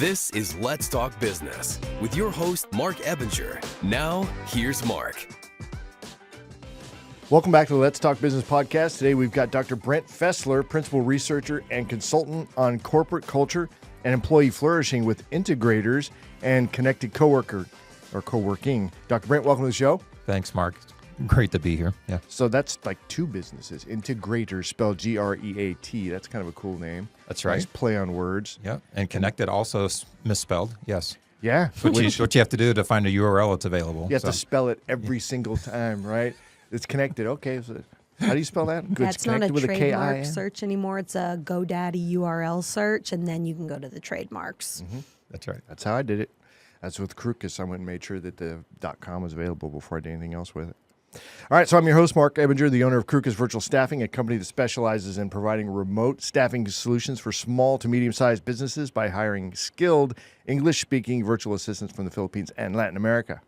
This is Let's Talk Business with your host, Marc Ebinger. Now, here's Marc. Welcome back to the Let's Talk Business podcast. Today we've got Dr. Brent Fessler, principal researcher and consultant on corporate culture and employee flourishing with Integreaters and Kinected Coworking. Dr. Brent, welcome to the show. Thanks, Marc. Great to be here. Yeah. So that's like two businesses. Integreaters, spelled G-R-E-A-T. That's kind of a cool name. That's right. Nice play on words. Yeah. And Kinected also misspelled. Yes. Yeah. What you have to do to find a URL that's available. You have to spell it every single time, right? It's connected. Okay. So how do you spell that? Good. That's not a trademark search anymore. It's a GoDaddy URL search, and then you can go to the trademarks. Mm-hmm. That's right. That's how I did it. That's with Crookus. I went and made sure that the .com was available before I did anything else with it. All right, so I'm your host, Marc Ebinger, the owner of Crookus Virtual Staffing, a company that specializes in providing remote staffing solutions for small to medium-sized businesses by hiring skilled English-speaking virtual assistants from the Philippines and Latin America.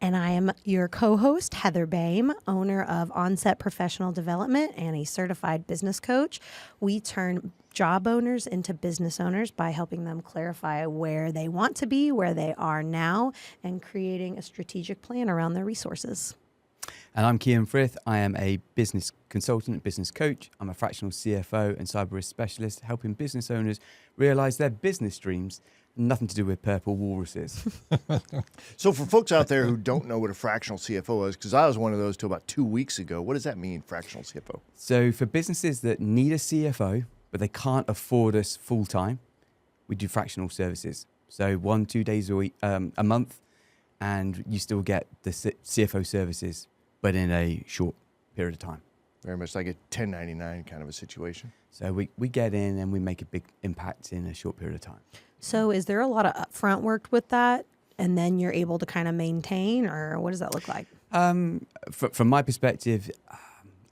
And I am your co-host, Heather Boehme, owner of Onset Professional Development and a certified business coach. We turn job owners into business owners by helping them clarify where they want to be, where they are now, and creating a strategic plan around their resources. And I'm Kyan Frith. I am a business consultant, business coach. I'm a fractional CFO and cyber risk specialist, helping business owners realize their business dreams. Nothing to do with purple walruses. So for folks out there who don't know what a fractional CFO is, because I was one of those till about 2 weeks ago, what does that mean, fractional CFO? So for businesses that need a CFO, but they can't afford us full time, we do fractional services. So 1-2 days a month, and you still get the CFO services, but in a short period of time. Very much like a 1099 kind of a situation. So we get in and we make a big impact in a short period of time. So is there a lot of upfront work with that, and then you're able to kind of maintain, or what does that look like? From my perspective,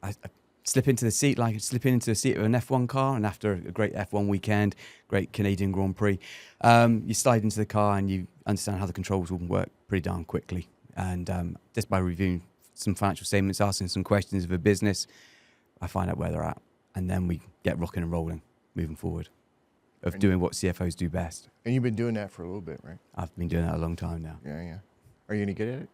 I slip into the seat like slipping into the seat of an F1 car, and after a great F1 weekend, great Canadian Grand Prix, you slide into the car and you understand how the controls will work pretty darn quickly. And just by reviewing some financial statements, asking some questions of a business, I find out where they're at, and then we get rocking and rolling, moving forward, of doing what CFOs do best. And you've been doing that for a little bit, right? I've been doing that a long time now. Yeah. Are you any good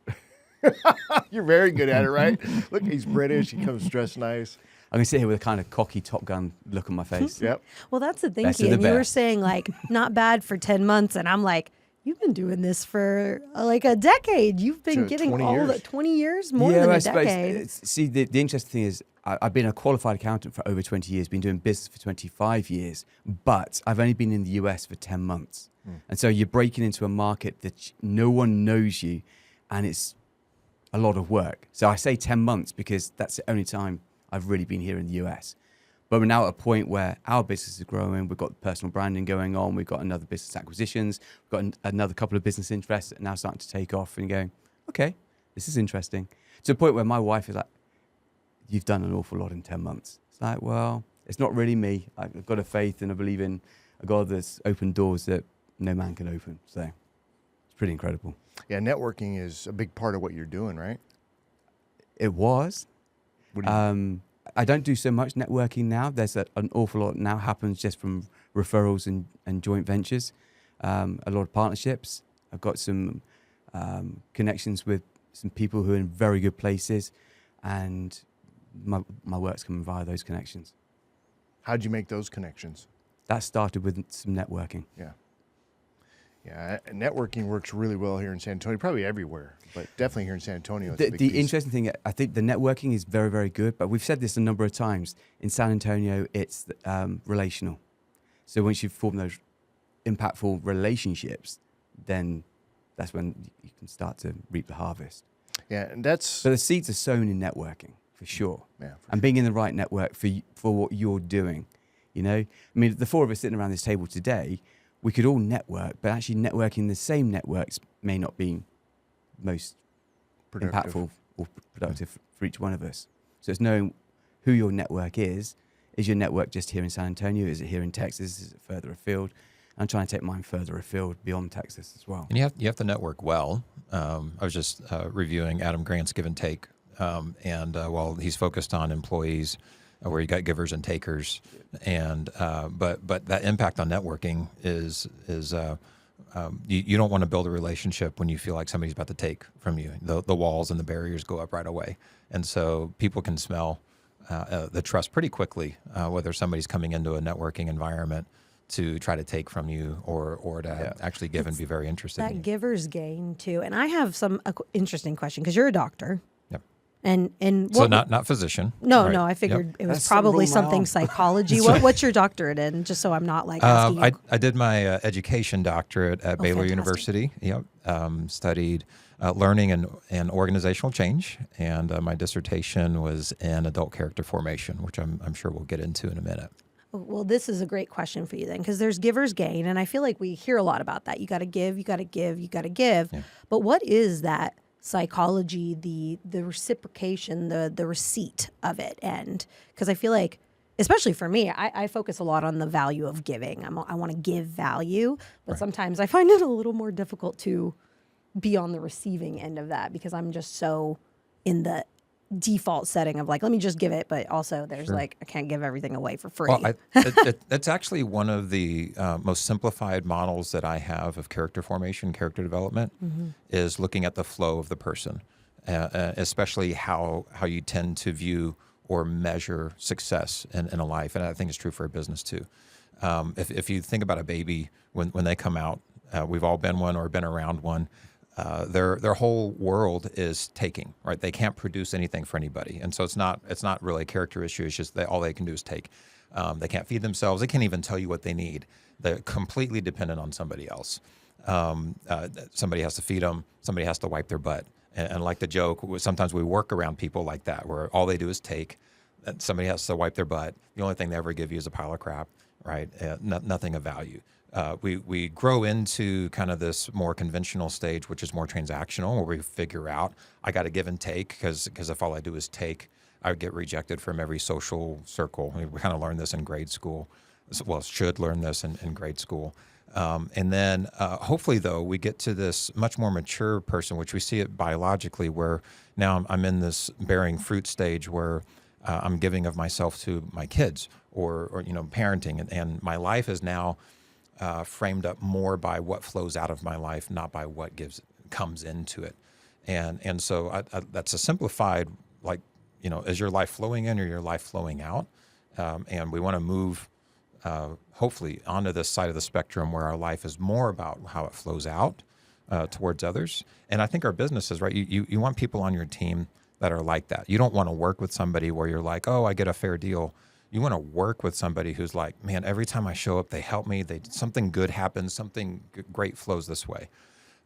at it? You're very good at it, right? Look, he's British. He comes dressed nice. I'm going to sit here with a kind of cocky Top Gun look on my face. Yep. Well, that's the thing, Best of Kyan. the You were best. saying, like, not bad for 10 months, and I'm like, you've been doing this for like a decade. You've been getting 20 all years. the 20 years, more than a decade. See, the interesting thing is I've been a qualified accountant for over 20 years, been doing business for 25 years, but I've only been in the US for 10 months. And so you're breaking into a market that no one knows you, and it's a lot of work. So I say 10 months because that's the only time I've really been here in the US. But we're now at a point where our business is growing. We've got personal branding going on. We've got another business acquisitions. We've got another couple of business interests that are now starting to take off and going, okay, this is interesting. To the point where my wife is like, you've done an awful lot in 10 months. It's like, well, it's not really me. I've got a faith and I believe in a God that's opened doors that no man can open. So it's pretty incredible. Yeah, networking is a big part of what you're doing, right? It was. I don't do so much networking now. There's an awful lot now happens just from referrals and joint ventures, a lot of partnerships. I've got some connections with some people who are in very good places, and my work's coming via those connections. How'd you make those connections? That started with some networking. Yeah, networking works really well here in San Antonio, probably everywhere, but definitely here in San Antonio. It's a big The piece. interesting thing, I think the networking is very, very good, but we've said this a number of times. In San Antonio, it's relational. So once you've formed those impactful relationships, then that's when you can start to reap the harvest. Yeah, and that's... So the seeds are sown in networking, for sure. Yeah, and being in the right network for what you're doing, you know? I mean, the four of us sitting around this table today, we could all network, but actually networking the same networks may not be most impactful or productive for each one of us. So it's knowing who your network is. Is your network just here in San Antonio? Is it here in Texas? Is it further afield? I'm trying to take mine further afield beyond Texas as well. And you have to network well. I was just reviewing Adam Grant's Give and Take, and while he's focused on employees, where you got givers and takers, and but that impact on networking is you don't want to build a relationship when you feel like somebody's about to take from you. The walls and the barriers go up right away, and so people can smell the trust pretty quickly, whether somebody's coming into a networking environment to try to take from you or to actually give and be very interested in That you. giver's gain too. And I have some interesting question because you're a doctor. Yep. And So what, not physician. no, right? no, I figured Yep. it was That's probably rule my something arm. psychology. What's your doctorate in? Just so I'm not like asking you. I did my education doctorate at Baylor fantastic. University. Yep. Studied learning and organizational change, and my dissertation was in adult character formation, which I'm sure we'll get into in a minute. Well, this is a great question for you then, because there's giver's gain, and I feel like we hear a lot about that. You got to give, you got to give, you got to give. Yeah. But what is that psychology, the reciprocation, the receipt of it? And because I feel like, especially for me, I focus a lot on the value of giving. I want to give value, but sometimes I find it a little more difficult to be on the receiving end of that because I'm just so in the default setting of like, let me just give it, but also there's like, I can't give everything away for free. Well, that's actually one of the most simplified models that I have of character formation, character development, is looking at the flow of the person, especially how you tend to view or measure success in a life. And I think it's true for a business too. If you think about a baby, when they come out, we've all been one or been around one. Their whole world is taking, right? They can't produce anything for anybody, and so it's not really a character issue. It's just all they can do is take. They can't feed themselves. They can't even tell you what they need. They're completely dependent on somebody else. Somebody has to feed them. Somebody has to wipe their butt. And like the joke, sometimes we work around people like that, where all they do is take. Somebody has to wipe their butt. The only thing they ever give you is a pile of crap, right? Nothing of value. We grow into kind of this more conventional stage, which is more transactional, where we figure out I got to give and take because if all I do is take, I would get rejected from every social circle. We kind of learn this in grade school. Well, should learn this in grade school. And then hopefully, though, we get to this much more mature person, which we see it biologically, where now I'm in this bearing fruit stage where I'm giving of myself to my kids or parenting. And my life is now framed up more by what flows out of my life, not by what comes into it. And so that's a simplified, like, is your life flowing in or your life flowing out? And we want to move, hopefully, onto this side of the spectrum where our life is more about how it flows out towards others. And I think our businesses, right, you want people on your team that are like that. You don't want to work with somebody where you're like, oh, I get a fair deal. You want to work with somebody who's like, man, every time I show up, they help me. Something good happens. Something great flows this way.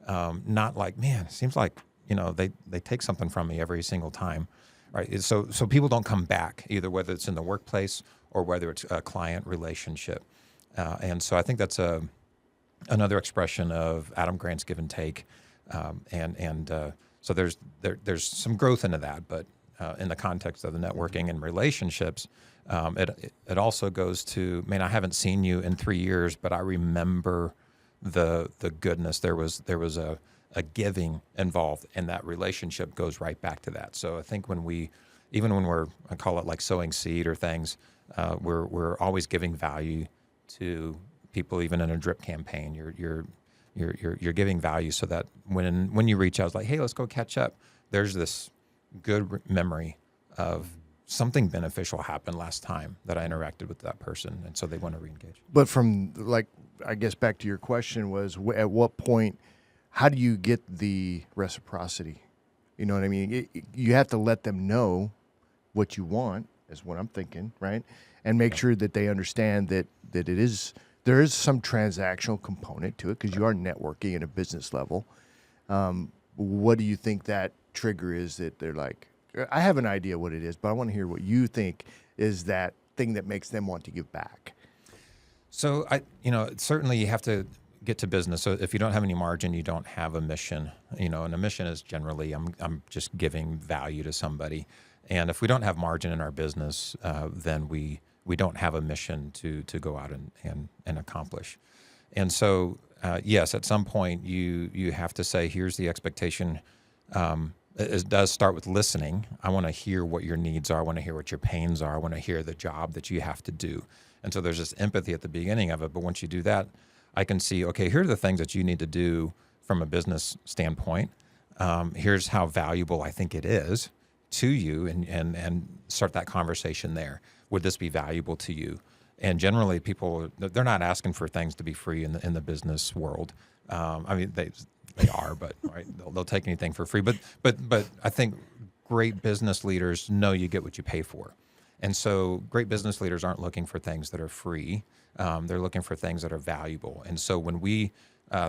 Not like, man, it seems like, they take something from me every single time, right? So people don't come back, either whether it's in the workplace or whether it's a client relationship. And so I think that's another expression of Adam Grant's give and take. So there's some growth into that, but in the context of the networking and relationships, it also goes to, man, I haven't seen you in 3 years, but I remember the goodness. There was a giving involved, and that relationship goes right back to that. So I think even when we're, I call it like sowing seed or things, we're always giving value to people, even in a drip campaign. You're giving value so that when you reach out, it's like, hey, let's go catch up. There's this good memory of something beneficial happened last time that I interacted with that person, and so they want to reengage. But from, like, I guess back to your question was, at what point, how do you get the reciprocity? You know what I mean? You have to let them know what you want, is what I'm thinking, right? And make sure that they understand that there is some transactional component to it because you are networking at a business level. What do you think that trigger is that they're like, I have an idea what it is, but I want to hear what you think is that thing that makes them want to give back. So certainly you have to get to business. So if you don't have any margin, you don't have a mission, and a mission is generally, I'm just giving value to somebody. And if we don't have margin in our business, then we don't have a mission to go out and accomplish. And so, yes, at some point you have to say, here's the expectation. it does start with listening. I want to hear what your needs are. I want to hear what your pains are. I want to hear the job that you have to do. And so there's this empathy at the beginning of it. But once you do that, I can see, okay, here are the things that you need to do from a business standpoint. Here's how valuable I think it is to you, and start that conversation there. Would this be valuable to you? And generally, people, they're not asking for things to be free in the business world. I mean, they are, but right, they'll take anything for free. But I think great business leaders know you get what you pay for. And so great business leaders aren't looking for things that are free. They're looking for things that are valuable. And so when we,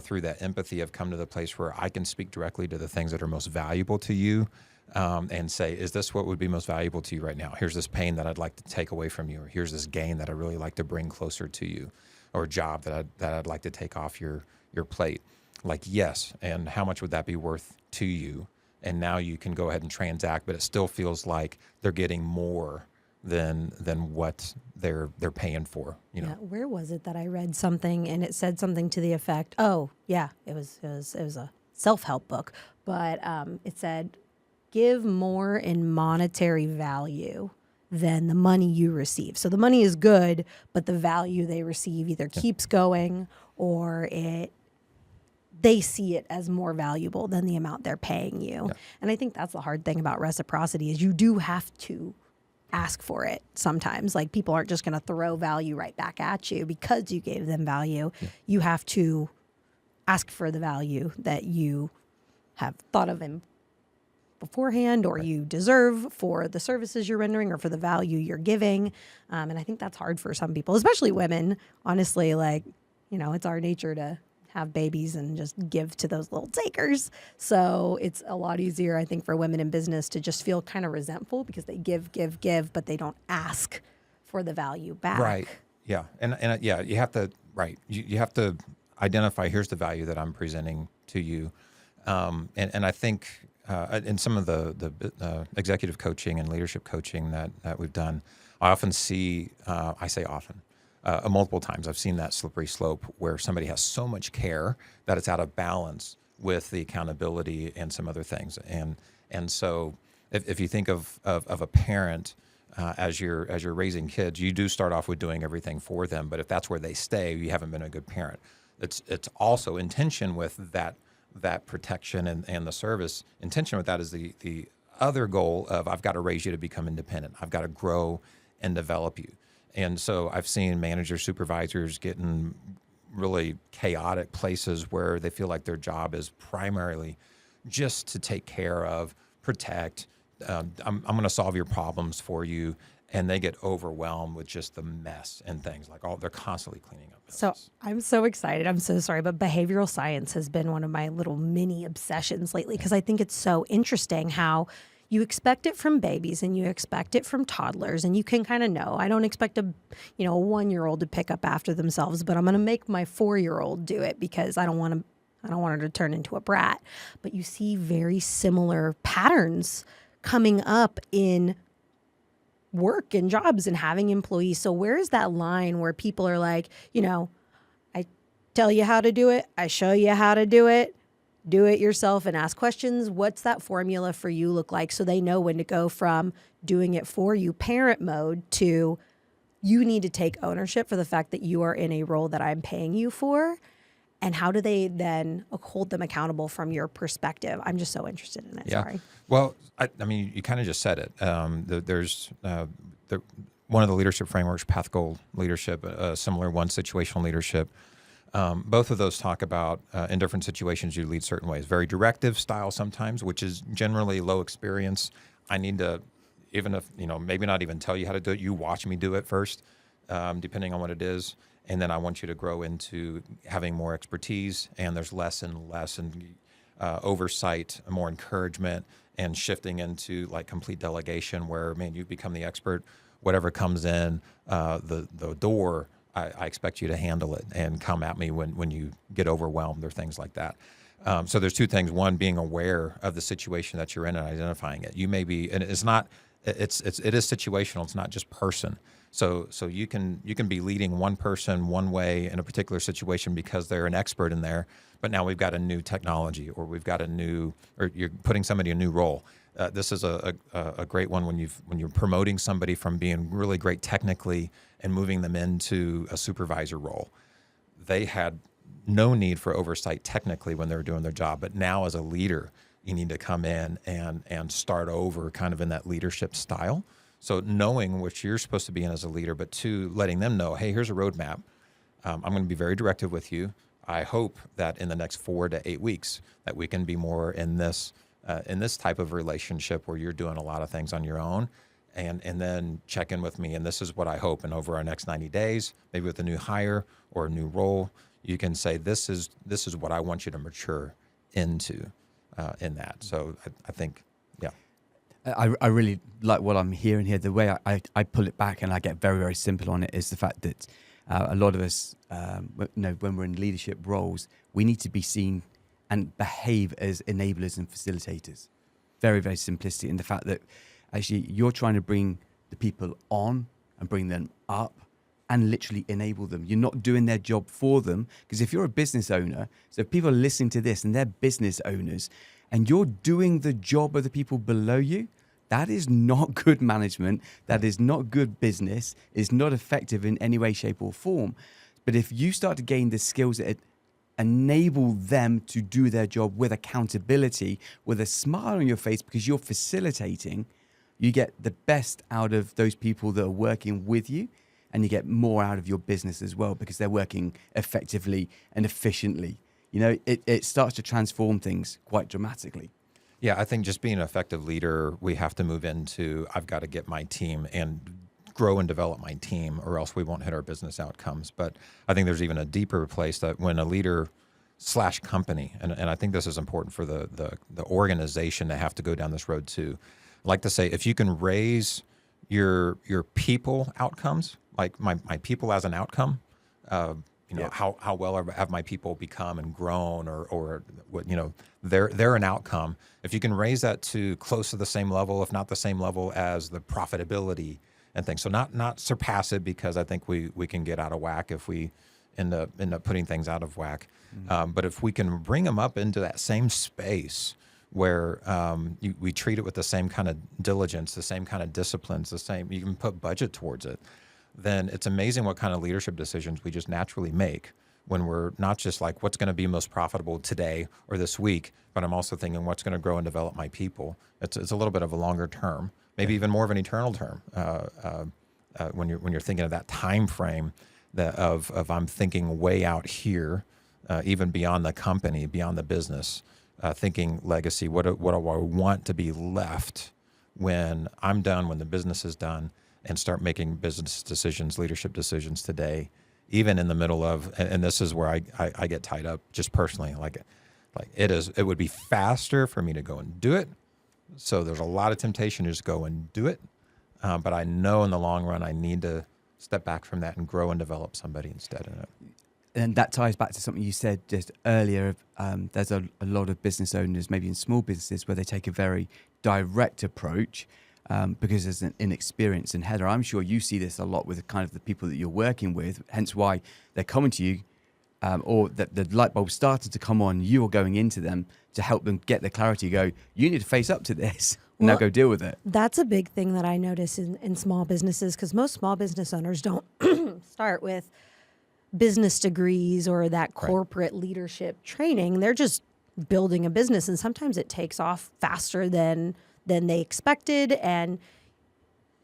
through that empathy, have come to the place where I can speak directly to the things that are most valuable to you, and say, is this what would be most valuable to you right now? Here's this pain that I'd like to take away from you, or here's this gain that I'd really like to bring closer to you, or a job that I'd like to take off your plate. Like, yes, and how much would that be worth to you? And now you can go ahead and transact, but it still feels like they're getting more than what they're paying for. You know, Yeah, where was it that I read something and it said something to the effect? Oh, yeah, it was a self-help book, but it said, give more in monetary value than the money you receive. So the money is good, but the value they receive either keeps going, or they see it as more valuable than the amount they're paying you. Yeah. And I think that's the hard thing about reciprocity, is you do have to ask for it sometimes. Like, people aren't just going to throw value right back at you because you gave them value. Yeah. You have to ask for the value that you have thought of in beforehand, or you deserve for the services you're rendering or for the value you're giving. And I think that's hard for some people, especially women. Honestly, like, you know, it's our nature to have babies and just give to those little takers. So it's a lot easier, I think, for women in business to just feel kind of resentful because they give, but they don't ask for the value back. Right. Yeah. And yeah, you have to, right. You have to identify, here's the value that I'm presenting to you. And I think, in some of the executive coaching and leadership coaching that we've done, I often see, I say often, multiple times, I've seen that slippery slope where somebody has so much care that it's out of balance with the accountability and some other things. And so if you think of a parent, as you're raising kids, you do start off with doing everything for them. But if that's where they stay, you haven't been a good parent. It's also in tension with that protection and the service. Intention with that is the other goal of, I've got to raise you to become independent. I've got to grow and develop you. And so I've seen managers, supervisors get in really chaotic places where they feel like their job is primarily just to take care of, protect. I'm going to solve your problems for you. And they get overwhelmed with just the mess and things, like they're constantly cleaning up messes. So I'm so excited. I'm so sorry, but behavioral science has been one of my little mini obsessions lately, because I think it's so interesting how you expect it from babies and you expect it from toddlers, and you can kind of know. I don't expect a 1-year-old to pick up after themselves, but I'm going to make my 4-year-old do it because I don't want her to turn into a brat. But you see very similar patterns coming up in work and jobs and having employees. So where is that line where people are like, I tell you how to do it, I show you how to do it yourself and ask questions? What's that formula for you look like, so they know when to go from doing it for you, parent mode, to you need to take ownership for the fact that you are in a role that I'm paying you for? And how do they then hold them accountable from your perspective? I'm just so interested in it. Yeah. Sorry. Well, I mean, you kind of just said it. There's one of the leadership frameworks, path goal leadership, a similar one, situational leadership. Both of those talk about in different situations you lead certain ways. Very directive style sometimes, which is generally low experience. I need to, even if, maybe not even tell you how to do it, you watch me do it first, depending on what it is. And then I want you to grow into having more expertise, and there's less and less and oversight, more encouragement, and shifting into like complete delegation where, man, you become the expert. Whatever comes in the door, I expect you to handle it and come at me when you get overwhelmed or things like that. So there's two things. One, being aware of the situation that you're in and identifying it. You may be, and it is situational. It's not just person. So you can be leading one person one way in a particular situation because they're an expert in there, but now we've got a new technology, or we've got or you're putting somebody in a new role. This is a great one when you're promoting somebody from being really great technically and moving them into a supervisor role. They had no need for oversight technically when they were doing their job, but now as a leader, you need to come in and start over kind of in that leadership style. So knowing what you're supposed to be in as a leader, but two, letting them know, hey, here's a roadmap. I'm going to be very directive with you. I hope that in the next 4 to 8 weeks that we can be more in this type of relationship where you're doing a lot of things on your own, and then check in with me. And this is what I hope. And over our next 90 days, maybe with a new hire or a new role, you can say, this is what I want you to mature into in that. So I think, yeah. I really like what I'm hearing here. The way I pull it back and I get very, very simple on it is the fact that a lot of us, when we're in leadership roles, we need to be seen and behave as enablers and facilitators. Very, very simplistic in the fact that actually you're trying to bring the people on and bring them up and literally enable them. You're not doing their job for them, because if you're a business owner, so if people are listening to this and they're business owners and you're doing the job of the people below you, that is not good management. That is not good business. It's not effective in any way, shape or form. But if you start to gain the skills that enable them to do their job with accountability, with a smile on your face because you're facilitating, you get the best out of those people that are working with you, and you get more out of your business as well because they're working effectively and efficiently. It starts to transform things quite dramatically. Yeah, I think just being an effective leader, we have to move into, I've got to get my team and grow and develop my team, or else we won't hit our business outcomes. But I think there's even a deeper place that when a leader / company, and I think this is important for the organization to have to go down this road too. I like to say, if you can raise your people outcomes, like my people as an outcome, how well have my people become and grown, or what, they're an outcome. If you can raise that to close to the same level, if not the same level as the profitability and things. So not surpass it, because I think we can get out of whack if we end up putting things out of whack. But if we can bring them up into that same space where we treat it with the same kind of diligence, the same kind of disciplines, you can put budget towards it, then it's amazing what kind of leadership decisions we just naturally make when we're not just like, what's going to be most profitable today or this week, but I'm also thinking what's going to grow and develop my people. It's a little bit of a longer term, maybe even more of an eternal term when you're thinking of that time frame of I'm thinking way out here, even beyond the company, beyond the business, thinking legacy. What do I want to be left when I'm done, when the business is done, and start making business decisions, leadership decisions today, even in the middle of, and this is where I get tied up just personally, it would be faster for me to go and do it. So there's a lot of temptation to just go and do it. But I know in the long run, I need to step back from that and grow and develop somebody instead of it. And that ties back to something you said just earlier. There's a lot of business owners, maybe in small businesses, where they take a very direct approach because there's an inexperience. And Heather, I'm sure you see this a lot with kind of the people that you're working with, hence why they're coming to you, or that the light bulb started to come on, you're going into them to help them get the clarity, go, you need to face up to this. Well, now go deal with it. That's a big thing that I notice in small businesses, because most small business owners don't start with business degrees or that corporate leadership training. They're just building a business, and sometimes it takes off faster than they expected. And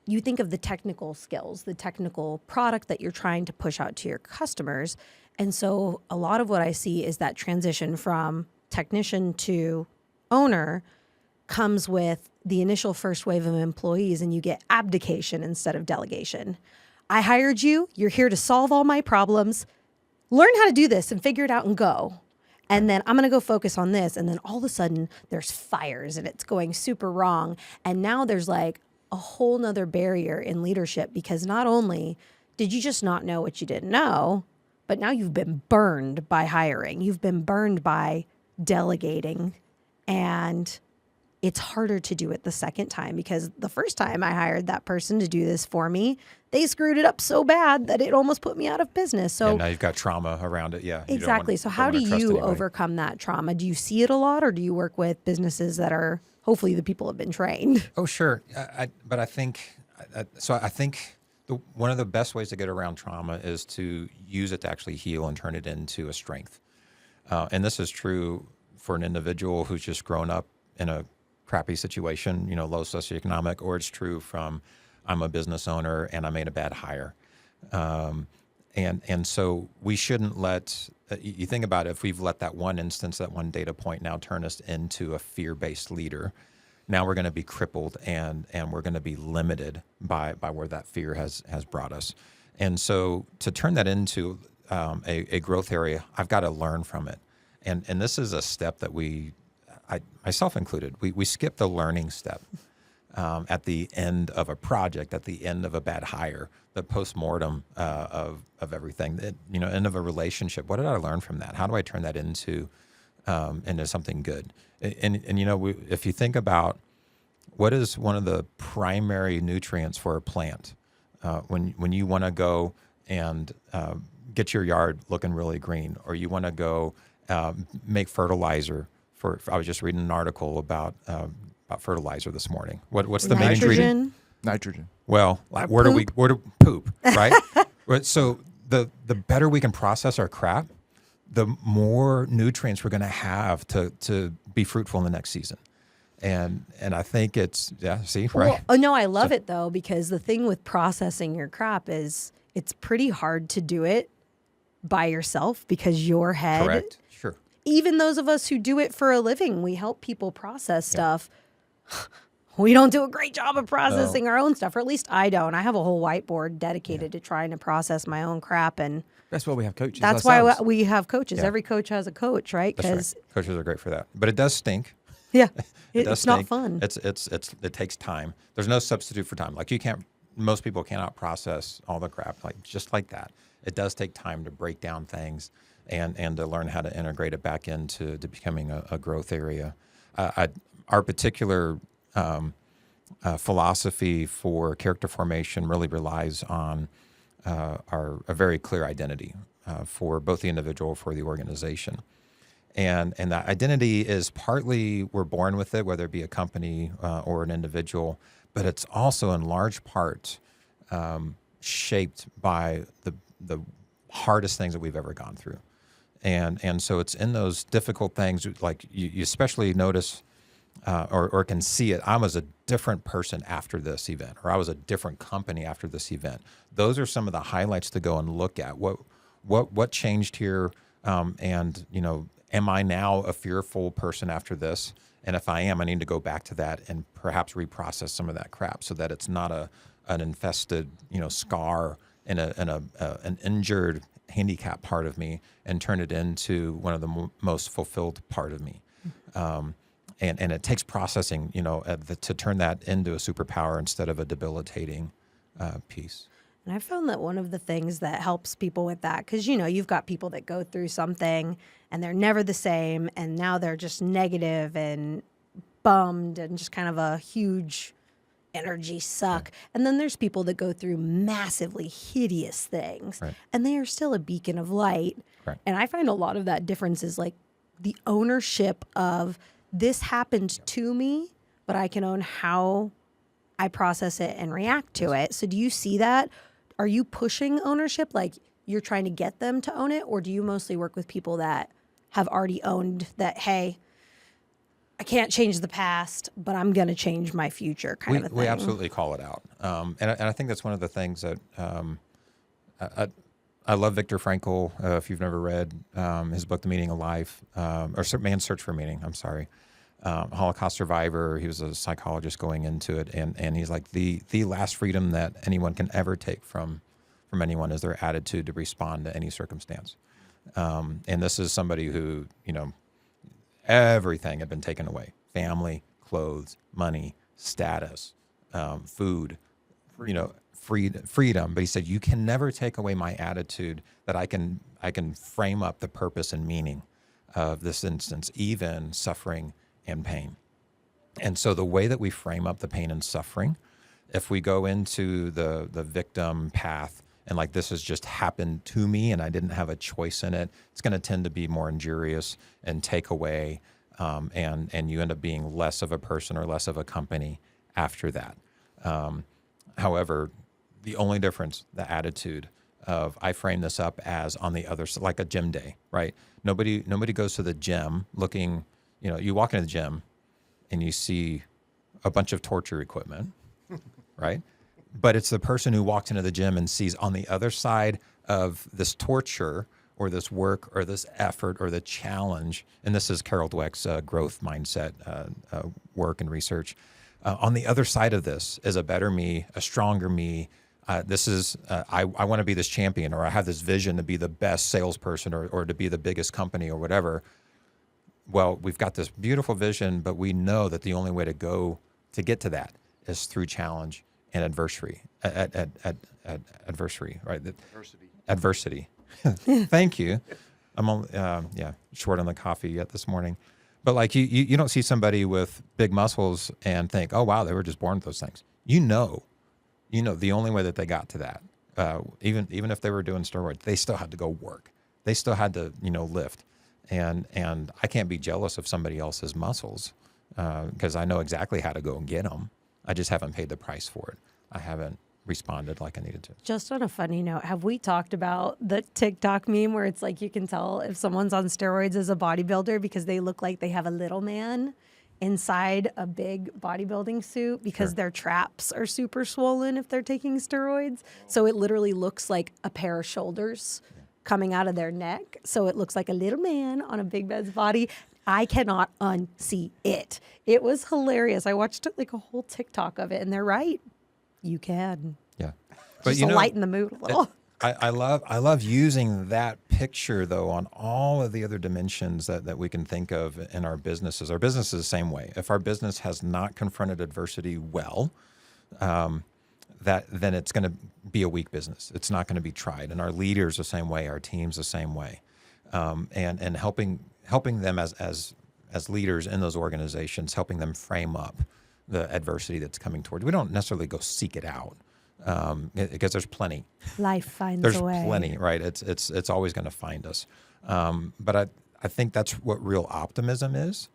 you think of the technical skills, the technical product that you're trying to push out to your customers. And so a lot of what I see is that transition from technician to owner comes with the initial first wave of employees, and you get abdication instead of delegation. I hired you. You're here to solve all my problems. Learn how to do this and figure it out and go. And then I'm going to go focus on this. And then all of a sudden there's fires and it's going super wrong. And now there's like a whole nother barrier in leadership, because not only did you just not know what you didn't know, but now you've been burned by hiring. You've been burned by delegating. And it's harder to do it the second time, because the first time I hired that person to do this for me, they screwed it up so bad that it almost put me out of business. So now you've got trauma around it. Yeah. exactly. So how do you overcome that trauma? Do you see it a lot, or do you work with businesses that are, hopefully the people have been trained? Oh, sure. But I think one of the best ways to get around trauma is to use it to actually heal and turn it into a strength. And this is true for an individual who's just grown up in a crappy situation, low socioeconomic, or it's true from I'm a business owner and I made a bad hire. And so we shouldn't let, you think about it, if we've let that one instance, that one data point now turn us into a fear-based leader, now we're going to be crippled and we're going to be limited by where that fear has brought us. And so to turn that into a growth area, I've got to learn from it. And this is a step that I myself included, we skip the learning step at the end of a project, at the end of a bad hire, the postmortem of everything, end of a relationship. What did I learn from that? How do I turn that into something good? And if you think about what is one of the primary nutrients for a plant, when you want to go and get your yard looking really green, or you want to go make fertilizer. I was just reading an article about fertilizer this morning. What's the main ingredient? Nitrogen. Well, where do poop, right? So the better we can process our crap, the more nutrients we're going to have to be fruitful in the next season. And I think right? Well, oh no, I love it though, because the thing with processing your crap is it's pretty hard to do it by yourself, because your head. Correct. Sure. Even those of us who do it for a living, we help people process stuff. We don't do a great job of processing our own stuff, or at least I don't. I have a whole whiteboard dedicated to trying to process my own crap, and that's why we have coaches. That's ourselves. why we have coaches. Yeah. Every coach has a coach, right? That's right. Coaches are great for that, but it does stink. Yeah, it's not fun. It takes time. There's no substitute for time. Like most people cannot process all the crap just like that. It does take time to break down things and to learn how to integrate it back into becoming a growth area. Our particular philosophy for character formation really relies on a very clear identity for both the individual, for the organization. And that identity is partly we're born with it, whether it be a company or an individual, but it's also in large part shaped by the hardest things that we've ever gone through. And so it's in those difficult things, like you especially notice or can see it. I was a different person after this event, or I was a different company after this event. Those are some of the highlights to go and look at. What changed here? And am I now a fearful person after this? And if I am, I need to go back to that and perhaps reprocess some of that crap so that it's not an infested scar and an injured handicap part of me, and turn it into one of the most fulfilled part of me. And it takes processing, to turn that into a superpower instead of a debilitating piece. And I found that one of the things that helps people with that, because, you've got people that go through something and they're never the same, and now they're just negative and bummed and just kind of a huge energy suck. Right. And then there's people that go through massively hideous things, right, and they are still a beacon of light. Right. And I find a lot of that difference is like the ownership of this happened to me, but I can own how I process it and react to it. So do you see that? Are you pushing ownership? Like you're trying to get them to own it? Or do you mostly work with people that have already owned that, hey, I can't change the past, but I'm going to change my future kind of a thing? We absolutely call it out. And I think that's one of the things that I love Viktor Frankl. If you've never read his book, The Meaning of Life, or Man's Search for Meaning, Holocaust survivor. He was a psychologist going into it, and he's like, the last freedom that anyone can ever take from anyone is their attitude to respond to any circumstance. And this is somebody who, everything had been taken away: family, clothes, money, status, food, freedom. But he said, you can never take away my attitude that I can frame up the purpose and meaning of this instance, even suffering and pain. And so the way that we frame up the pain and suffering, if we go into the victim path and like this has just happened to me and I didn't have a choice in it, it's going to tend to be more injurious and take away, and you end up being less of a person or less of a company after that. However, the only difference, the attitude of I frame this up as on the other side, like a gym day, right? Nobody goes to the gym looking, you walk into the gym and you see a bunch of torture equipment, right? But it's the person who walks into the gym and sees on the other side of this torture or this work or this effort or the challenge, and this is Carol Dweck's growth mindset work and research. On the other side of this is a better me, a stronger me. This is, I want to be this champion, or I have this vision to be the best salesperson or to be the biggest company or whatever. Well, we've got this beautiful vision, but we know that the only way to get to that is through challenge and adversity. Adversity, right? Adversity. Thank you. I'm only, short on the coffee yet this morning. But like you don't see somebody with big muscles and think, oh, wow, they were just born with those things. You know the only way that they got to that, even if they were doing steroids, they still had to go work. They still had to, lift. And I can't be jealous of somebody else's muscles because I know exactly how to go and get them. I just haven't paid the price for it. I haven't responded like I needed to. Just on a funny note, have we talked about the TikTok meme where it's like you can tell if someone's on steroids as a bodybuilder because they look like they have a little man inside a big bodybuilding suit because their traps are super swollen if they're taking steroids. So it literally looks like a pair of shoulders coming out of their neck. So it looks like a little man on a big man's body. I cannot unsee it. It was hilarious. I watched like a whole TikTok of it, and they're right. You can. Yeah. Just to lighten the mood a little. I love using that picture though on all of the other dimensions that we can think of in our businesses. Our business is the same way. If our business has not confronted adversity well, then it's going to be a weak business. It's not going to be tried. And our leaders the same way, our teams the same way, and helping them as leaders in those organizations, helping them frame up the adversity that's coming towards. We don't necessarily go seek it out because there's plenty. Life finds there's a way. There's plenty, right? It's always going to find us. But I think that's what real optimism is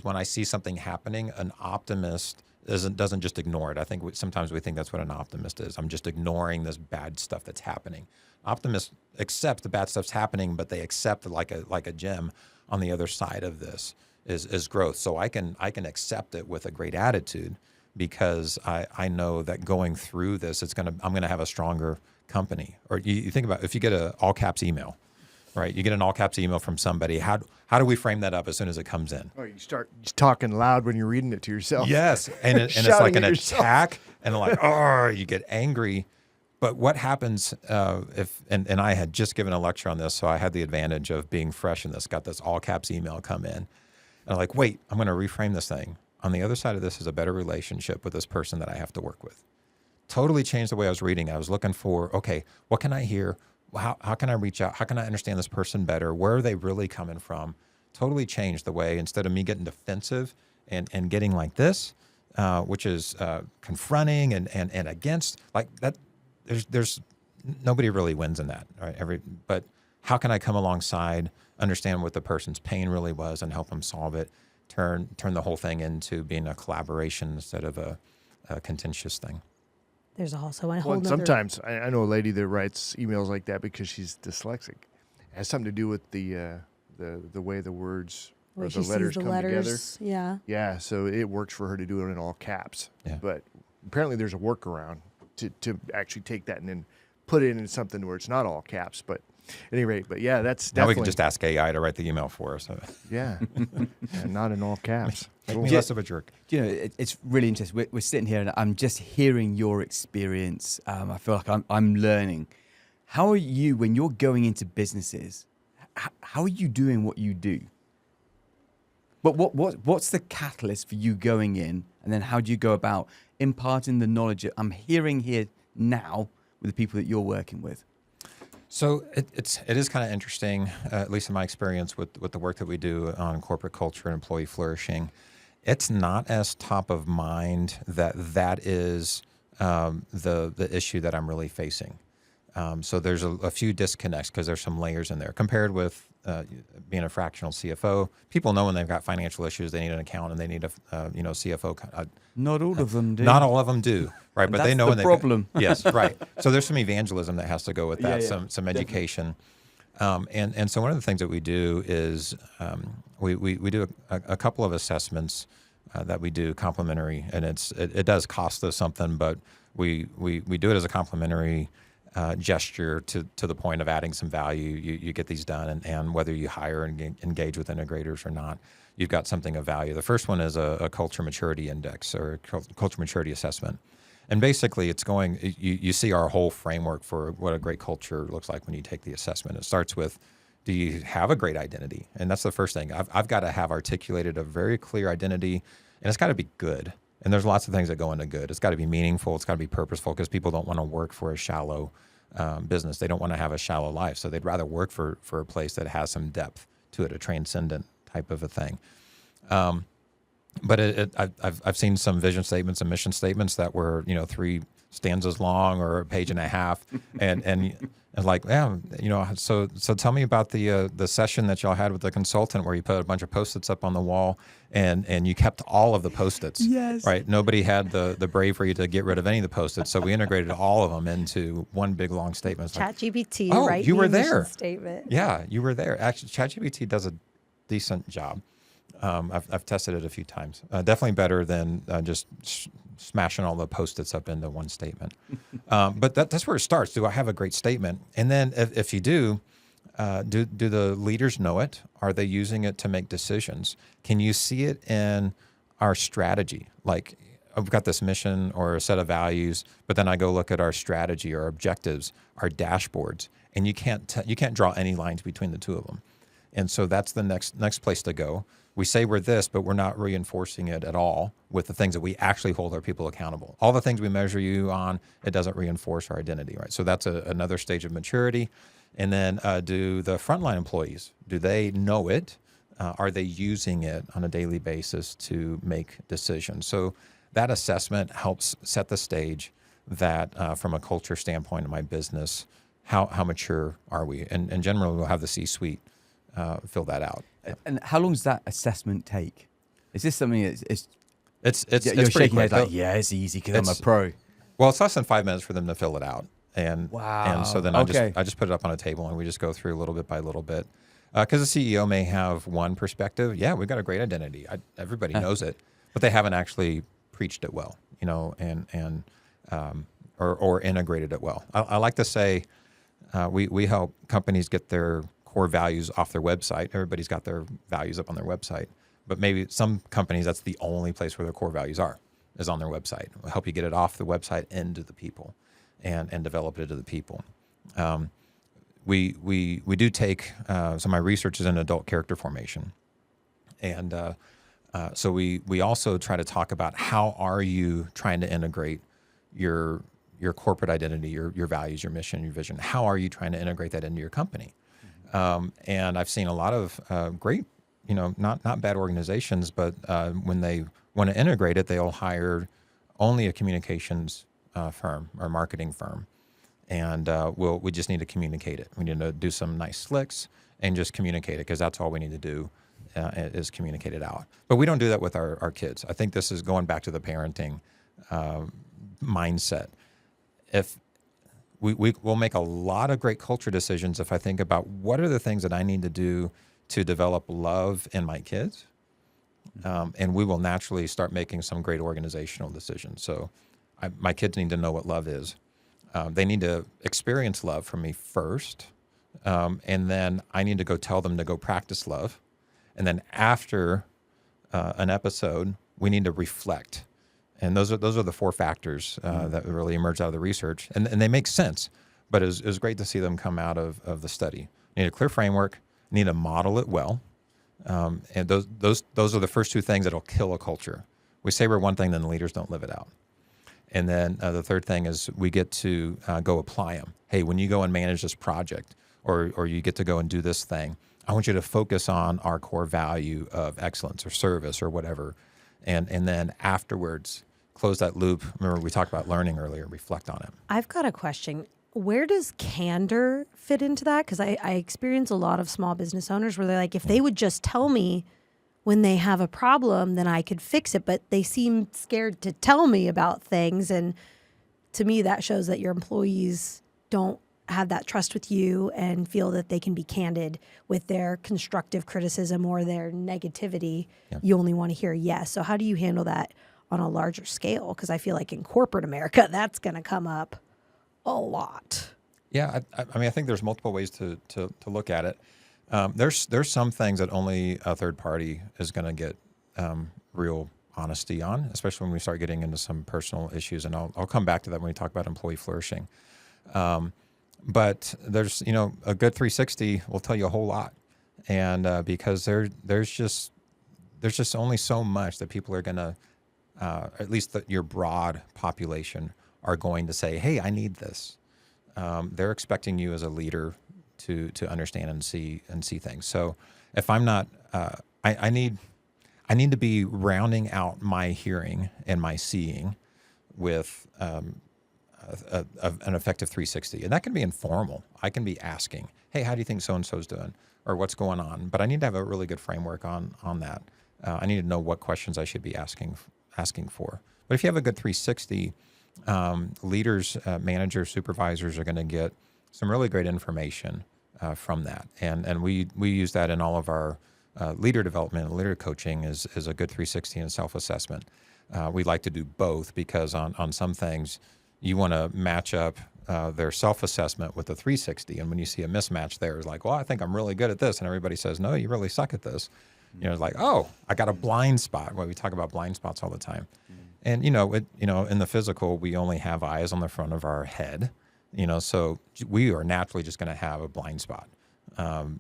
when I see something happening, an optimist doesn't just ignore it. I think sometimes we think that's what an optimist is. I'm just ignoring this bad stuff that's happening. Optimists accept the bad stuff's happening, but they accept like a gem on the other side of this is growth. So I can accept it with a great attitude because I know that going through this, I'm gonna have a stronger company. Or you think about if you get an all caps email, right? You get an all caps email from somebody. How do we frame that up as soon as it comes in? Oh, you start talking loud when you're reading it to yourself. Yes, and it's like an attack, and like, oh, you get angry. But what happens and I had just given a lecture on this, so I had the advantage of being fresh in this, got this all caps email come in. And I'm like, wait, I'm going to reframe this thing. On the other side of this is a better relationship with this person that I have to work with. Totally changed the way I was reading. I was looking for, okay, what can I hear? How can I reach out? How can I understand this person better? Where are they really coming from? Totally changed the way, instead of me getting defensive and getting like this, which is confronting and against, like that. There's nobody really wins in that, right? But how can I come alongside, understand what the person's pain really was, and help them solve it? Turn the whole thing into being a collaboration instead of a contentious thing. There's also a whole nother... Sometimes I know a lady that writes emails like that because she's dyslexic. It has something to do with the way the words or the letters come together. Yeah. Yeah, so it works for her to do it in all caps. Yeah. But apparently there's a workaround to actually take that and then put it in something where it's not all caps. But at any rate, yeah, that's definitely... Now we can just ask AI to write the email for us. Yeah, and not in all caps. Make me less of a jerk. It's really interesting. We're sitting here and I'm just hearing your experience. I feel like I'm learning. How are you, when you're going into businesses, how are you doing what you do? But what's the catalyst for you going in, and then how do you go about imparting the knowledge that I'm hearing here now with the people that you're working with? So it is kind of interesting, at least in my experience with the work that we do on corporate culture and employee flourishing, It's not as top of mind that is the issue that I'm really facing. So there's a few disconnects because there's some layers in there compared with being a fractional CFO. People know when they've got financial issues, they need an accountant and they need a CFO. Not all of them do. Not all of them do, right? And but that's they know the when they problem. Yes, right. So there's some evangelism that has to go with that, Yeah, some education. And so one of the things that we do is we do a couple of assessments that we do complimentary, and it does cost us something, but we do it as a complimentary gesture to the point of adding some value. You get these done, and whether you hire and engage with integrators or not, you've got something of value. The first one is a culture maturity index or culture maturity assessment. And basically, it's you see our whole framework for what a great culture looks like when you take the assessment. It starts with, do you have a great identity? And that's the first thing. I've got to have articulated a very clear identity, and it's got to be good. And there's lots of things that go into good. It's got to be meaningful. It's got to be purposeful, because people don't want to work for a shallow business. They don't want to have a shallow life. So they'd rather work for a place that has some depth to it, a transcendent type of a thing. But I've seen some vision statements and mission statements that were 3 stanzas long or a page and a half, and like, yeah, so tell me about the session that y'all had with the consultant where you put a bunch of Post-its up on the wall and you kept all of the Post-its. Yes. Right. Nobody had the bravery to get rid of any of the Post-its, so we integrated all of them into one big long statement. ChatGPT, oh, right? You were the mission there. Statement. Yeah, you were there. Actually, ChatGPT does a decent job. I've tested it a few times. Definitely better than just smashing all the Post-its up into one statement. But that's where it starts. Do I have a great statement? And then if you do the leaders know it? Are they using it to make decisions? Can you see it in our strategy? Like, I've got this mission or a set of values, but then I go look at our strategy, our objectives, our dashboards, and you can't draw any lines between the two of them. And so that's the next place to go. We say we're this, but we're not reinforcing it at all with the things that we actually hold our people accountable. All the things we measure you on, it doesn't reinforce our identity, right? So that's another stage of maturity. And then do the frontline employees, do they know it? Are they using it on a daily basis to make decisions? So that assessment helps set the stage that from a culture standpoint in my business, how mature are we? And generally, we'll have the C-suite fill that out. And how long does that assessment take? Is this something it's you're shaking your quick. head like, yeah, it's easy because I'm a pro. Well, it's less than 5 minutes for them to fill it out. And wow. And so then I just put it up on a table and we just go through little bit by little bit. Because the CEO may have one perspective. Yeah, we've got a great identity. Everybody knows it, but they haven't actually preached it well, or integrated it well. I like to say we help companies get their core values off their website. Everybody's got their values up on their website, but maybe some companies, that's the only place where their core values is on their website. We'll help you get it off the website into the people and develop it into the people. We do take, so my research is in adult character formation. And so we also try to talk about how are you trying to integrate your corporate identity, your values, your mission, your vision. How are you trying to integrate that into your company? And I've seen a lot of great, not bad organizations, but when they want to integrate it, they'll hire only a communications firm or marketing firm. And we just need to communicate it. We need to do some nice slicks and just communicate it, because that's all we need to do is communicate it out. But we don't do that with our kids. I think this is going back to the parenting mindset. If we'll make a lot of great culture decisions if I think about what are the things that I need to do to develop love in my kids, and we will naturally start making some great organizational decisions. So my kids need to know what love is. They need to experience love from me first, and then I need to go tell them to go practice love. And then after an episode, we need to reflect. And those are the 4 factors that really emerged out of the research, and they make sense. But it was great to see them come out of the study. You need a clear framework. You need to model it well, and those are the first 2 things that'll kill a culture. We say we're one thing, then the leaders don't live it out. And then the third thing is we get to go apply them. Hey, when you go and manage this project, or you get to go and do this thing, I want you to focus on our core value of excellence or service or whatever. and then afterwards close that loop. Remember, we talked about learning earlier. Reflect on it. I've got a question. Where does candor fit into that? Because I experience a lot of small business owners where they're like, if they would just tell me when they have a problem, then I could fix it. But they seem scared to tell me about things. And to me, that shows that your employees don't have that trust with you and feel that they can be candid with their constructive criticism or their negativity. Yeah. You only want to hear yes. So how do you handle that on a larger scale? Because I feel like in corporate America, that's going to come up a lot. Yeah, I mean, I think there's multiple ways to look at it. There's some things that only a third party is going to get real honesty on, especially when we start getting into some personal issues. And I'll come back to that when we talk about employee flourishing. But there's, a good 360 will tell you a whole lot. And because there's just only so much that people are going to, at least your broad population are going to say, hey, I need this. They're expecting you as a leader to understand and see things. So if I'm not, I need to be rounding out my hearing and my seeing with an effective 360. And that can be informal. I can be asking, hey, how do you think so-and-so's doing? Or what's going on? But I need to have a really good framework on that. I need to know what questions I should be asking for. But if you have a good 360, leaders, managers, supervisors are going to get some really great information from that. And we use that in all of our leader development and leader coaching is a good 360 and self-assessment. We like to do both because on some things, you want to match up their self-assessment with the 360. And when you see a mismatch there, it's like, well, I think I'm really good at this. And everybody says, no, you really suck at this. It's like, oh, I got a blind spot. Well, we talk about blind spots all the time. And, in the physical, we only have eyes on the front of our head, so we are naturally just going to have a blind spot.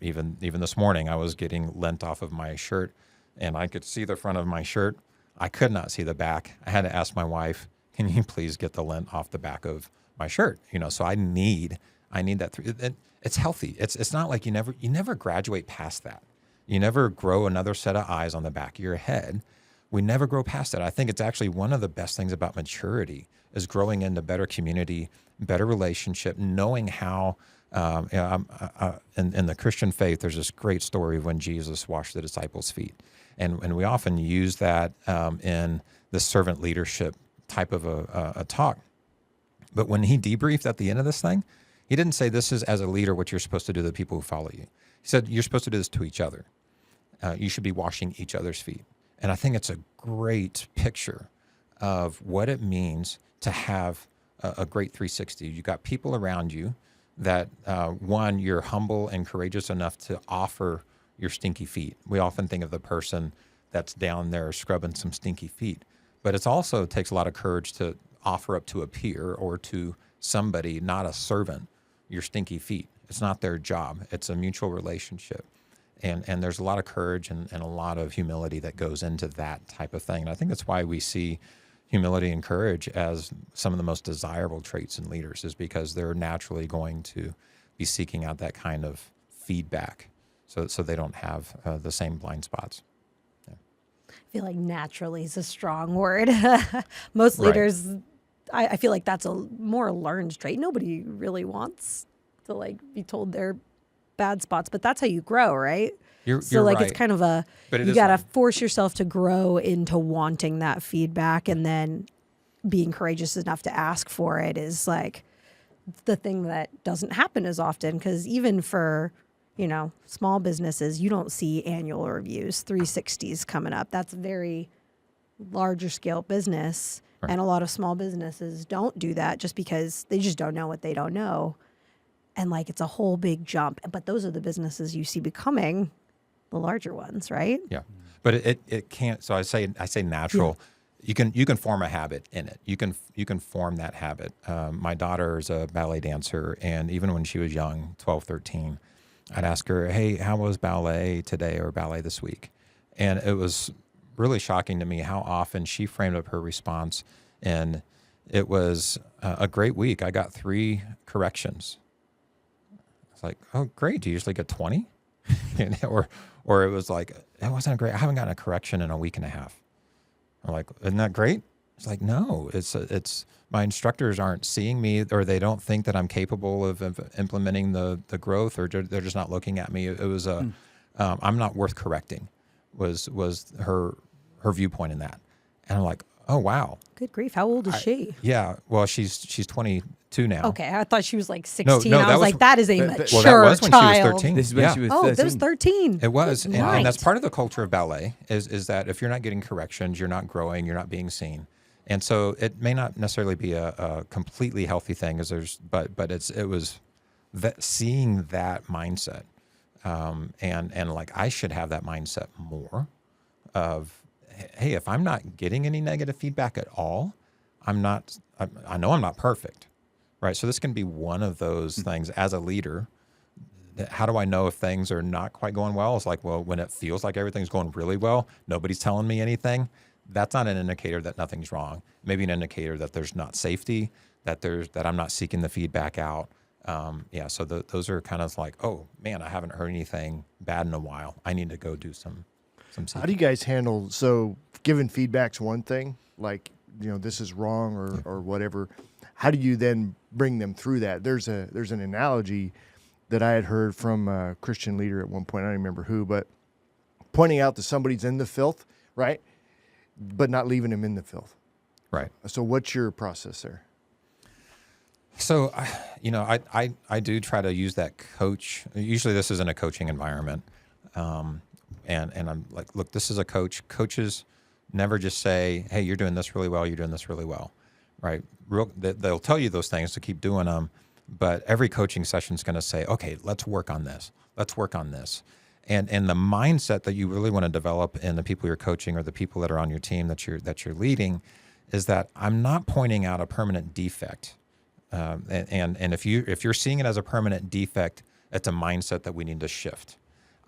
Even this morning, I was getting lint off of my shirt and I could see the front of my shirt. I could not see the back. I had to ask my wife, can you please get the lint off the back of my shirt? So I need that. It's healthy. It's not like you never graduate past that. You never grow another set of eyes on the back of your head. We never grow past it. I think it's actually one of the best things about maturity is growing into better community, better relationship, knowing how, in the Christian faith, there's this great story of when Jesus washed the disciples' feet. And we often use that in the servant leadership type of a talk. But when he debriefed at the end of this thing, he didn't say this is as a leader what you're supposed to do to the people who follow you. He said you're supposed to do this to each other. You should be washing each other's feet. And I think it's a great picture of what it means to have a great 360. You got people around you that, one, you're humble and courageous enough to offer your stinky feet. We often think of the person that's down there scrubbing some stinky feet. But it also takes a lot of courage to offer up to a peer or to somebody, not a servant, your stinky feet. It's not their job. It's a mutual relationship. And there's a lot of courage and a lot of humility that goes into that type of thing. And I think that's why we see humility and courage as some of the most desirable traits in leaders, is because they're naturally going to be seeking out that kind of feedback so they don't have the same blind spots. Yeah. I feel like naturally is a strong word. Most leaders, I feel like that's a more learned trait. Nobody really wants to be told their bad spots, but that's how you grow, right? You're right. It's kind of you got to force yourself to grow into wanting that feedback, and then being courageous enough to ask for it is the thing that doesn't happen as often, because even for, small businesses, you don't see annual reviews, 360s coming up. That's very larger scale business. Right. And a lot of small businesses don't do that just because they just don't know what they don't know. And it's a whole big jump. But those are the businesses you see becoming the larger ones, right? Yeah. But it can't. So I say natural. Yeah. You can form a habit in it. You can form that habit. My daughter is a ballet dancer, and even when she was young, 12, 13, I'd ask her, hey, how was ballet today or ballet this week? And it was really shocking to me how often she framed up her response. And it was a great week. I got 3 corrections. Like, oh, great. Do you usually get 20? Or it was like, it wasn't great. I haven't gotten a correction in a week and a half. I'm like, isn't that great? It's like, no, it's my instructors aren't seeing me, or they don't think that I'm capable of implementing the growth, or they're just not looking at me. It was I'm not worth correcting, was her viewpoint in that. And I'm like, oh, wow. Good grief. How old is she? Yeah. Well, she's 22 now. Okay. I thought she was like 16. No, I was like, that is a mature well, that was when child. she was 13. This is when she was 13. Oh, that was 13. It was. Right. And that's part of the culture of ballet is that if you're not getting corrections, you're not growing, you're not being seen. And so it may not necessarily be a completely healthy thing, but it was that seeing that mindset, and like I should have that mindset more of, hey, if I'm not getting any negative feedback at all, I know I'm not perfect, right? So this can be one of those things as a leader. How do I know if things are not quite going well? It's like, well, when it feels like everything's going really well, nobody's telling me anything. That's not an indicator that nothing's wrong. Maybe an indicator that there's not safety, that I'm not seeking the feedback out. So those are kind of like, oh man, I haven't heard anything bad in a while. I need to go do some seeking. How do you guys handle, so giving feedback's one thing, like, this is wrong or whatever. How do you then bring them through that? There's an analogy that I had heard from a Christian leader at one point, I don't remember who, but pointing out that somebody's in the filth, right? But not leaving him in the filth. Right. So what's your process there? So, I do try to use that coach. Usually this is in a coaching environment. And I'm like, look, this is a coach. Coaches never just say, hey, you're doing this really well. You're doing this really well. Right. They'll tell you those things to keep doing them. But every coaching session is going to say, okay, let's work on this. Let's work on this. And the mindset that you really want to develop in the people you're coaching or the people that are on your team that you're leading is that I'm not pointing out a permanent defect. And if you're seeing it as a permanent defect, it's a mindset that we need to shift.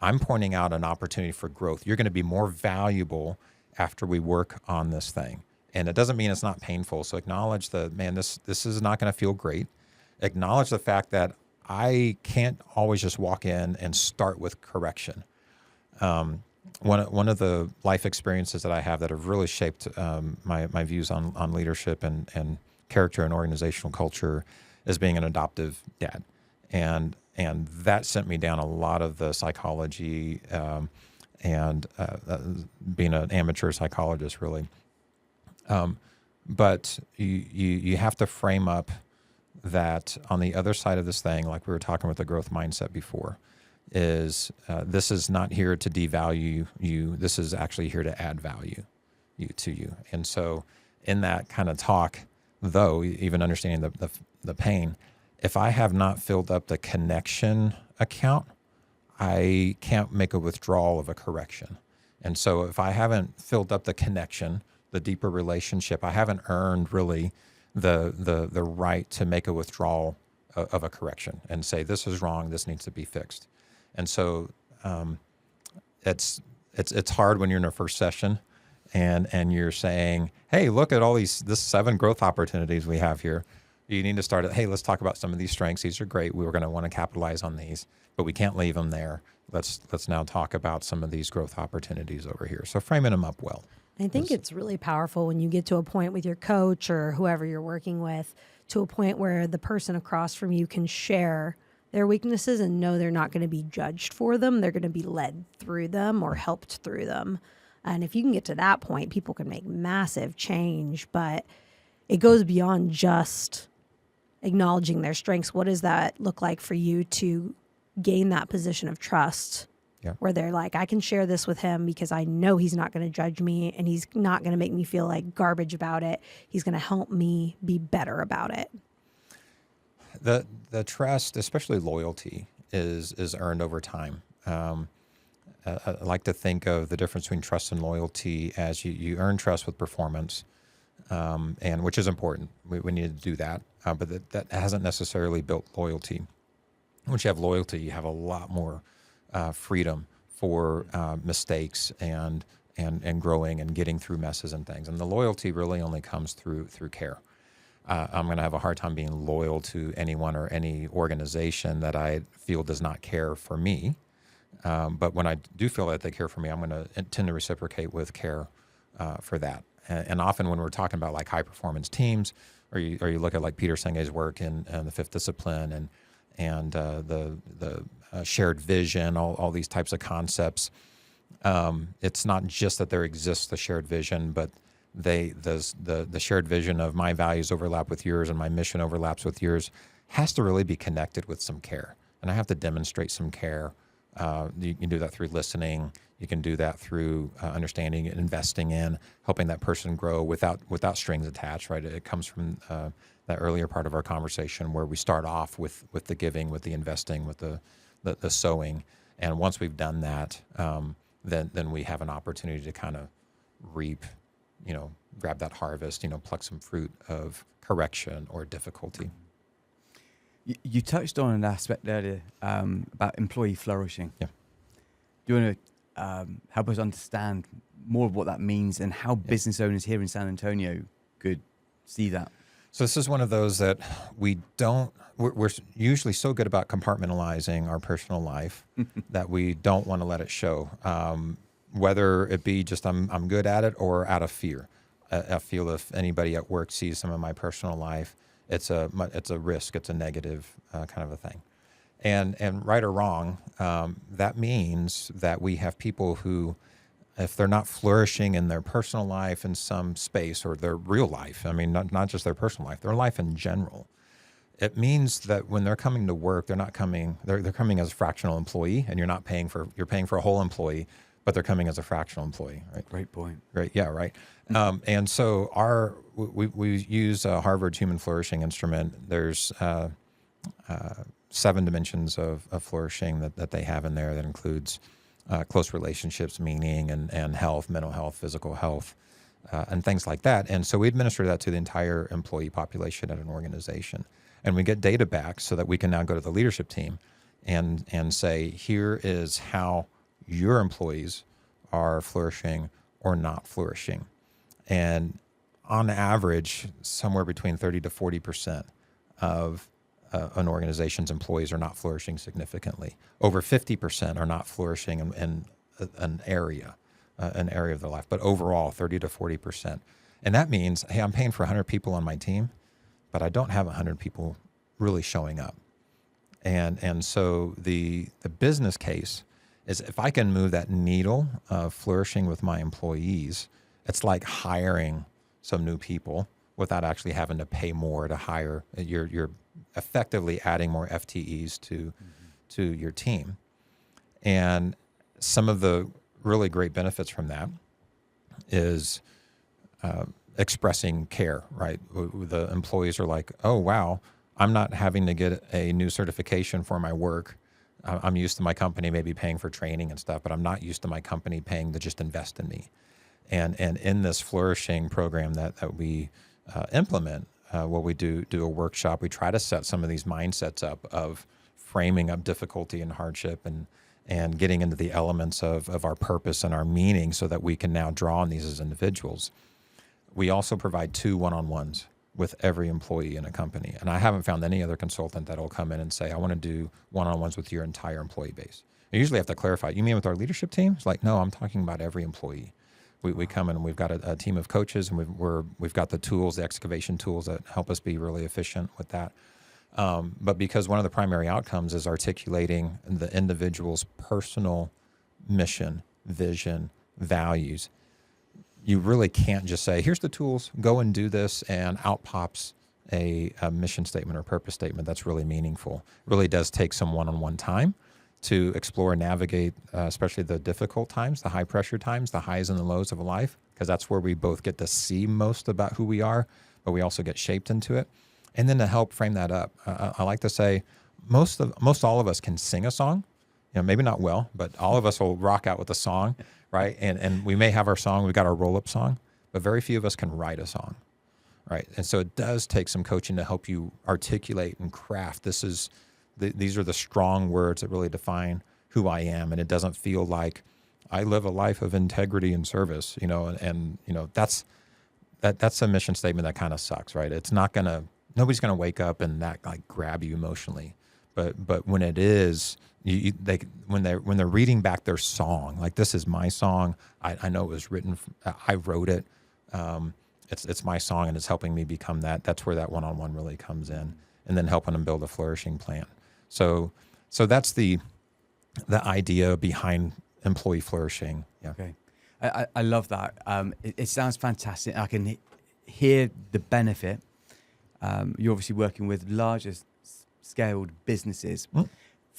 I'm pointing out an opportunity for growth. You're going to be more valuable after we work on this thing. And it doesn't mean it's not painful. So acknowledge this is not going to feel great. Acknowledge the fact that I can't always just walk in and start with correction. One of the life experiences that I have that have really shaped my views on leadership and character and organizational culture is being an adoptive dad. And that sent me down a lot of the psychology and being an amateur psychologist, really. But you have to frame up that on the other side of this thing, like we were talking with the growth mindset before, is this is not here to devalue you. This is actually here to add value to you. And so in that kind of talk, though, even understanding the pain, if I have not filled up the connection account, I can't make a withdrawal of a correction. And so if I haven't filled up the connection, the deeper relationship, I haven't earned really the right to make a withdrawal of a correction and say, this is wrong, this needs to be fixed. And so it's hard when you're in a first session and you're saying, hey, look at all this 7 growth opportunities we have here. You need to start at, hey, let's talk about some of these strengths. These are great. We were going to want to capitalize on these, but we can't leave them there. Let's now talk about some of these growth opportunities over here. So framing them up well. I think it's really powerful when you get to a point with your coach or whoever you're working with, to a point where the person across from you can share their weaknesses and know they're not going to be judged for them. They're going to be led through them or helped through them. And if you can get to that point, people can make massive change, but it goes beyond just acknowledging their strengths. What does that look like for you to gain that position of trust? Yeah. Where they're like, I can share this with him because I know he's not going to judge me and he's not going to make me feel like garbage about it. He's going to help me be better about it. The trust, especially loyalty, is earned over time. I like to think of the difference between trust and loyalty as you earn trust with performance, and which is important. We need to do that, but that hasn't necessarily built loyalty. Once you have loyalty, you have a lot more freedom for mistakes and growing and getting through messes and things. And the loyalty really only comes through care. I'm going to have a hard time being loyal to anyone or any organization that I feel does not care for me. But when I do feel that they care for me, I'm going to tend to reciprocate with care for that. And often when we're talking about like high performance teams, or you look at like Peter Senge's work in the Fifth Discipline and the shared vision, all these types of concepts. It's not just that there exists the shared vision, but the shared vision of my values overlap with yours and my mission overlaps with yours has to really be connected with some care. And I have to demonstrate some care. You can do that through listening. You can do that through understanding and investing in, helping that person grow without strings attached, right? It comes from that earlier part of our conversation where we start off with the giving, with the investing, with the sowing. And once we've done that, then we have an opportunity to kind of reap, grab that harvest, pluck some fruit of correction or difficulty. You touched on an aspect earlier about employee flourishing. Yeah. Do you want to help us understand more of what that means and how business owners here in San Antonio could see that? So this is one of those that we're usually so good about compartmentalizing our personal life that we don't want to let it show. Whether it be just I'm good at it or out of fear. I feel if anybody at work sees some of my personal life, it's a risk, it's a negative kind of a thing. And right or wrong, that means that we have people who, if they're not flourishing in their personal life in some space or their real life, I mean, not just their personal life, their life in general, it means that when they're coming to work, they're coming as a fractional employee, and you're paying for a whole employee, but they're coming as a fractional employee, right? Great point. Right. Yeah. Right. And so we use Harvard's Human Flourishing Instrument. There's 7 dimensions of flourishing that they have in there. That includes close relationships, meaning, and health, mental health, physical health, and things like that. And so we administer that to the entire employee population at an organization. And we get data back so that we can now go to the leadership team and say, here is how your employees are flourishing or not flourishing. And on average, somewhere between 30 to 40% of an organization's employees are not flourishing significantly. Over 50% are not flourishing in an area of their life, but overall 30 to 40%. And that means, hey, I'm paying for 100 people on my team, but I don't have 100 people really showing up. And so the business case is if I can move that needle of flourishing with my employees, it's like hiring some new people without actually having to pay more to hire. You're effectively adding more FTEs to your team. And some of the really great benefits from that is expressing care, right? The employees are like, oh, wow, I'm not having to get a new certification for my work. I'm used to my company maybe paying for training and stuff, but I'm not used to my company paying to just invest in me. And in this flourishing program that we implement, what we do a workshop, we try to set some of these mindsets up of framing up difficulty and hardship and getting into the elements of our purpose and our meaning so that we can now draw on these as individuals. We also provide 2 one-on-ones with every employee in a company. And I haven't found any other consultant that will come in and say, I want to do one-on-ones with your entire employee base. I usually have to clarify, you mean with our leadership team? It's like, no, I'm talking about every employee. We come in and we've got a team of coaches, and we've got the tools, the excavation tools that help us be really efficient with that. But because one of the primary outcomes is articulating the individual's personal mission, vision, values, you really can't just say, here's the tools, go and do this, and out pops a mission statement or purpose statement that's really meaningful. It really does take some one-on-one time to explore and navigate, especially the difficult times, the high pressure times, the highs and the lows of life, because that's where we both get to see most about who we are, but we also get shaped into it. And then to help frame that up, I like to say most all of us can sing a song, maybe not well, but all of us will rock out with a song, right? And we may have our song, we've got our roll-up song, but very few of us can write a song, right? And so it does take some coaching to help you articulate and craft. These are the strong words that really define who I am, and it doesn't feel like I live a life of integrity and service, and that's a mission statement that kind of sucks, right? Nobody's gonna wake up and that like grab you emotionally, but when it is, when they're reading back their song, like this is my song, I know it was written, I wrote it, It's my song, and it's helping me become that. That's where that one-on-one really comes in, and then helping them build a flourishing plan. So that's the idea behind employee flourishing. Yeah. Okay. I love that. It sounds fantastic. I can hear the benefit. You're obviously working with larger scaled businesses.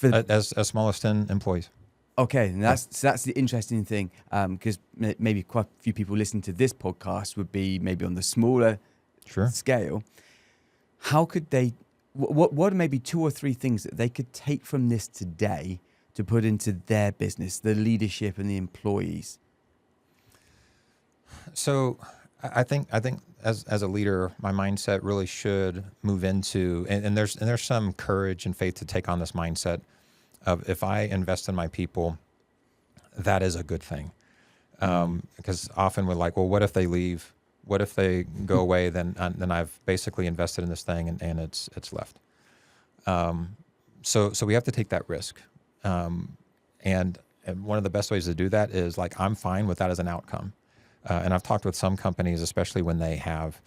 As small as 10 employees. Okay, and that's the interesting thing, because maybe quite a few people listening to this podcast would be maybe on the smaller scale. How could they? What are maybe 2 or 3 things that they could take from this today to put into their business, the leadership and the employees? So I think as a leader, my mindset really should move into, and there's some courage and faith to take on this mindset of, if I invest in my people, that is a good thing. Because often we're like, well, what if they leave? What if they go away? Then I've basically invested in this thing and it's left. So we have to take that risk. And one of the best ways to do that is, like, I'm fine with that as an outcome. And I've talked with some companies, especially when they have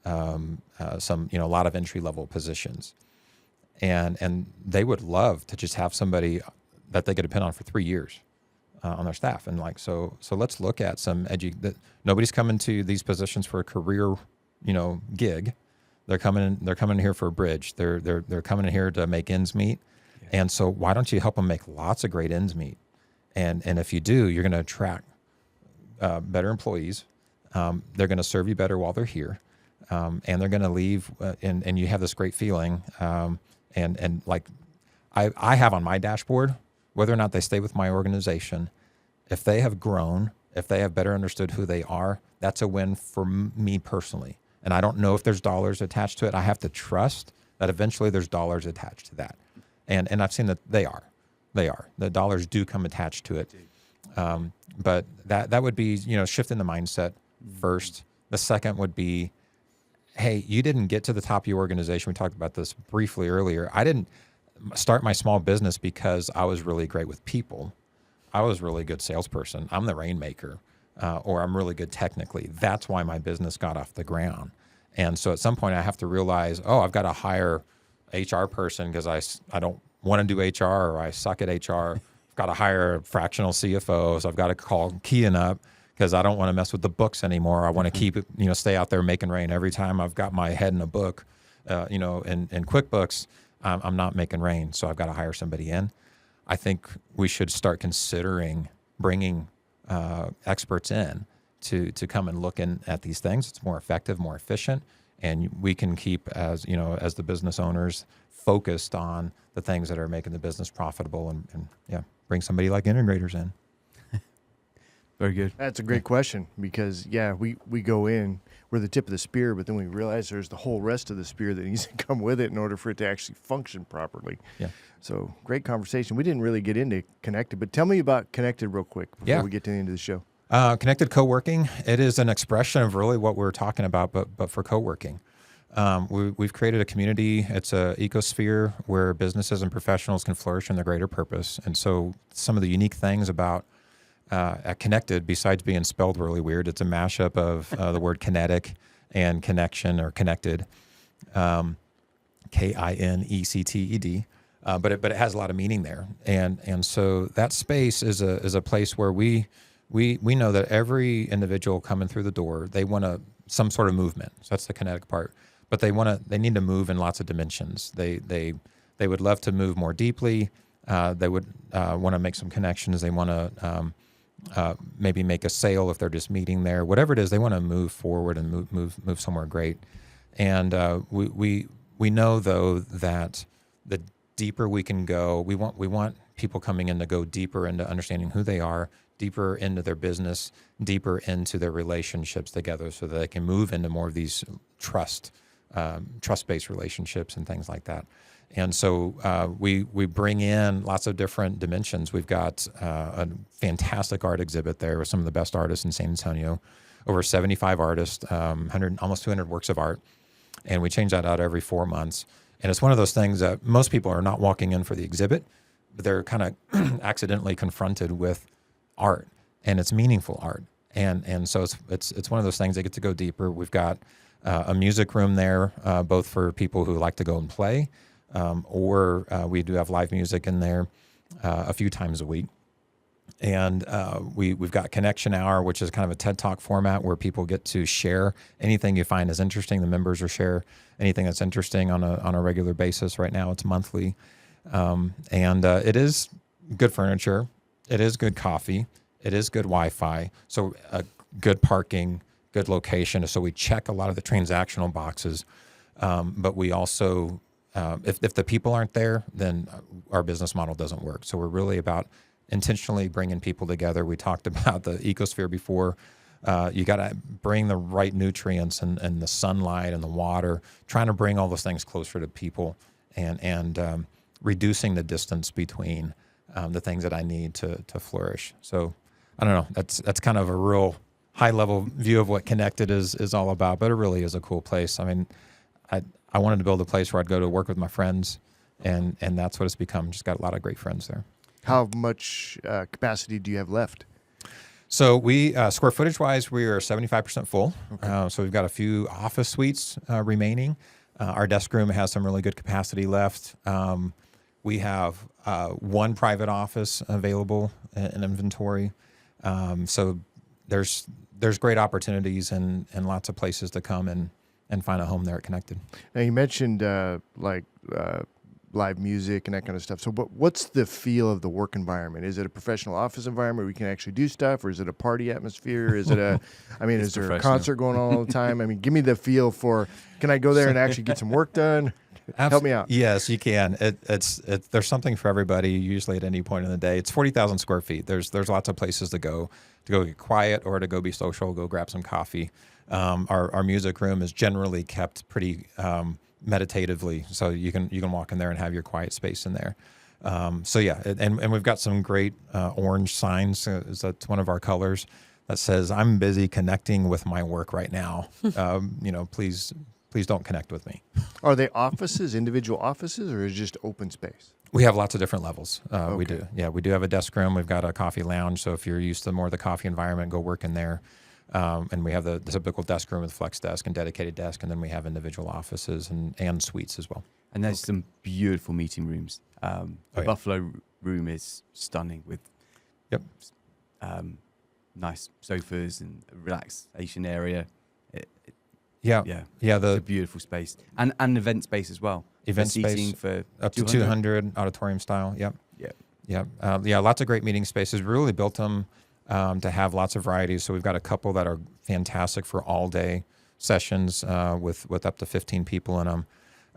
some, a lot of entry level positions, and they would love to just have somebody that they could depend on for 3 years on their staff. And like, so let's look at some that nobody's coming to these positions for a career, gig. They're coming here for a bridge. They're coming in here to make ends meet. Yeah. And so why don't you help them make lots of great ends meet? And if you do, you're going to attract better employees. They're going to serve you better while they're here. And they're going to leave and you have this great feeling. And like I have on my dashboard, whether or not they stay with my organization, if they have grown, if they have better understood who they are, that's a win for me personally. And I don't know if there's dollars attached to it. I have to trust that eventually there's dollars attached to that. And I've seen that they are. The dollars do come attached to it. But that would be, shifting the mindset first. The second would be, hey, you didn't get to the top of your organization. We talked about this briefly earlier. I didn't start my small business because I was really great with people. I was a really good salesperson. I'm the rainmaker, or I'm really good technically. That's why my business got off the ground. And so at some point I have to realize, I've got to hire HR person because I don't want to do HR, or I suck at HR. I've got to hire a fractional CFO. So I've got to call Kyan up because I don't want to mess with the books anymore. I want to keep it, stay out there making rain. Every time I've got my head in a book, in QuickBooks, I'm not making rain. So I've got to hire somebody in. I think we should start considering bringing experts in to come and look at these things. It's more effective, more efficient, and we can keep, as the business owners, focused on the things that are making the business profitable, and bring somebody like Integreaters in. Very good. That's a great question, because we go in, we're the tip of the spear, but then we realize there's the whole rest of the spear that needs to come with it in order for it to actually function properly. Yeah. So great conversation. We didn't really get into Kinected, but tell me about Kinected real quick before we get to the end of the show. Kinected Coworking, it is an expression of really what we're talking about, but for coworking. We've created a community. It's an ecosphere where businesses and professionals can flourish in their greater purpose. And so some of the unique things about at Kinected, besides being spelled really weird, it's a mashup of the word kinetic and connection, or connected, Kinected. But it has a lot of meaning there. And so that space is a place where we know that every individual coming through the door, they want some sort of movement. So that's the kinetic part. But they need to move in lots of dimensions. They would love to move more deeply. They would want to make some connections. They want to maybe make a sale if they're just meeting there. Whatever it is, they want to move forward and move somewhere great. And we know, though, that the deeper we can go, we want people coming in to go deeper into understanding who they are, deeper into their business, deeper into their relationships together, so that they can move into more of these trust-based relationships and things like that. And so we bring in lots of different dimensions. We've got a fantastic art exhibit there with some of the best artists in San Antonio, over 75 artists, almost 200 works of art. And we change that out every 4 months. And it's one of those things that most people are not walking in for the exhibit, but they're kind of accidentally confronted with art, and it's meaningful art. And so it's one of those things that get to go deeper. We've got a music room there, both for people who like to go and play, or we do have live music in there a few times a week. And we've got Connection Hour, which is kind of a TED Talk format where people get to share anything you find is interesting. The members will share anything that's interesting on a regular basis. Right now, it's monthly. And it is good furniture. It is good coffee. It is good Wi-Fi. So good parking, good location. So we check a lot of the transactional boxes. But we also, if the people aren't there, then our business model doesn't work. So we're really about intentionally bringing people together. We talked about the ecosphere before. You got to bring the right nutrients and the sunlight and the water, trying to bring all those things closer to people and reducing the distance between the things that I need to flourish. So I don't know. That's kind of a real high level view of what Kinected is all about, but it really is a cool place. I mean, I wanted to build a place where I'd go to work with my friends, and that's what it's become. Just got a lot of great friends there. How much capacity do you have left? So we, square footage wise, we are 75% full. Okay. So we've got a few office suites remaining. Our desk room has some really good capacity left. We have one private office available in inventory. So there's great opportunities and lots of places to come and find a home there at Kinected. Now you mentioned live music and that kind of stuff. So what's the feel of the work environment? Is it a professional office environment where we can actually do stuff, or is it a party atmosphere? Is it is there a concert going on all the time? I mean, give me the feel for, can I go there and actually get some work done? Help me out. Yes, you can. There's something for everybody, usually at any point in the day. It's 40,000 square feet. There's lots of places to go get quiet or to go be social, go grab some coffee. Our music room is generally kept pretty meditatively, so you can walk in there and have your quiet space in there. So yeah, and we've got some great orange signs. That's one of our colors that says, "I'm busy connecting with my work right now. Please don't connect with me." Are they offices, individual offices, or is it just open space? We have lots of different levels. Okay. We do. Yeah, we do have a desk room. We've got a coffee lounge. So if you're used to more of the coffee environment, go work in there. And we have the typical desk room with flex desk and dedicated desk, and then we have individual offices and suites as well. And there's some beautiful meeting rooms. The Buffalo room is stunning with nice sofas and a relaxation area. It's a beautiful space. And event space as well. Event seating space for up to 200 auditorium style. Yep. Lots of great meeting spaces. We really built them to have lots of varieties. So we've got a couple that are fantastic for all day sessions with up to 15 people in them.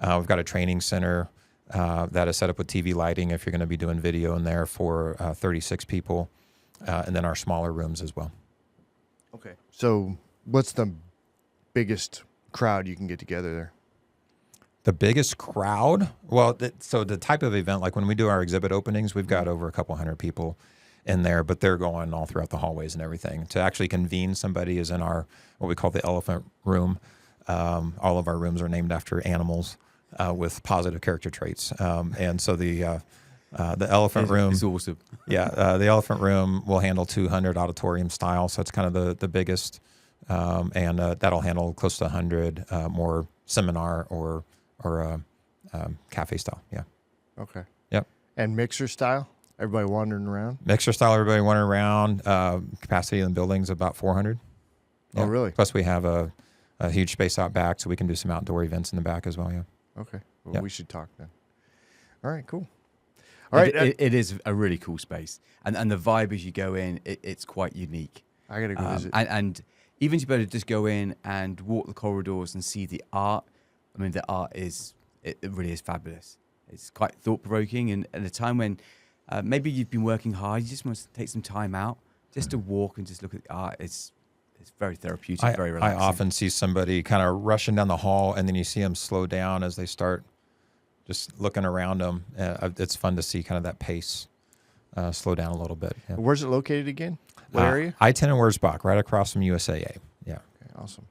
We've got a training center that is set up with TV lighting if you're going to be doing video in there for 36 people, and then our smaller rooms as well. Okay. So what's the biggest crowd you can get together there? The biggest crowd? Well, so the type of event, like when we do our exhibit openings, we've got over a couple hundred people in there, but they're going all throughout the hallways and everything. To actually convene somebody is in our, what we call the elephant room. All of our rooms are named after animals with positive character traits. And so the elephant room is awesome. The elephant room will handle 200 auditorium style. So it's kind of the biggest, and that'll handle close to 100 more seminar or cafe style. Yeah. Okay. Yep. And mixer style? Everybody wandering around? Mixer style, everybody wandering around. Capacity in the building's about 400. Yeah. Oh, really? Plus we have a huge space out back, so we can do some outdoor events in the back as well, yeah. Okay. Well, we should talk then. All right, cool. All right. It is a really cool space. And the vibe as you go in, it's quite unique. I got to go visit. And even to be able to just go in and walk the corridors and see the art, I mean, the art it really is fabulous. It's quite thought-provoking, and at a time when maybe you've been working hard, you just want to take some time out just to walk and just look at the art. It's very therapeutic, very relaxing. I often see somebody kind of rushing down the hall, and then you see them slow down as they start just looking around them. It's fun to see kind of that pace slow down a little bit. Yeah. Where's it located again? What area? I-10 and Wurzbach, right across from USAA. Yeah. Okay, awesome.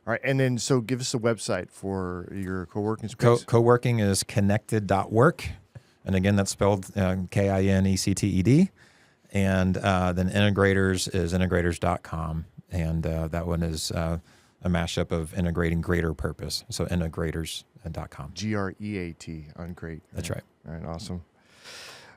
All right, and then so give us a website for your co-working space. Co-working is Kinected.work. And again, that's spelled Kinected. And then Integreaters is integreaters.com. And that one is a mashup of integrating greater purpose. So integreators.com. GREAT on great. That's right. All right, awesome.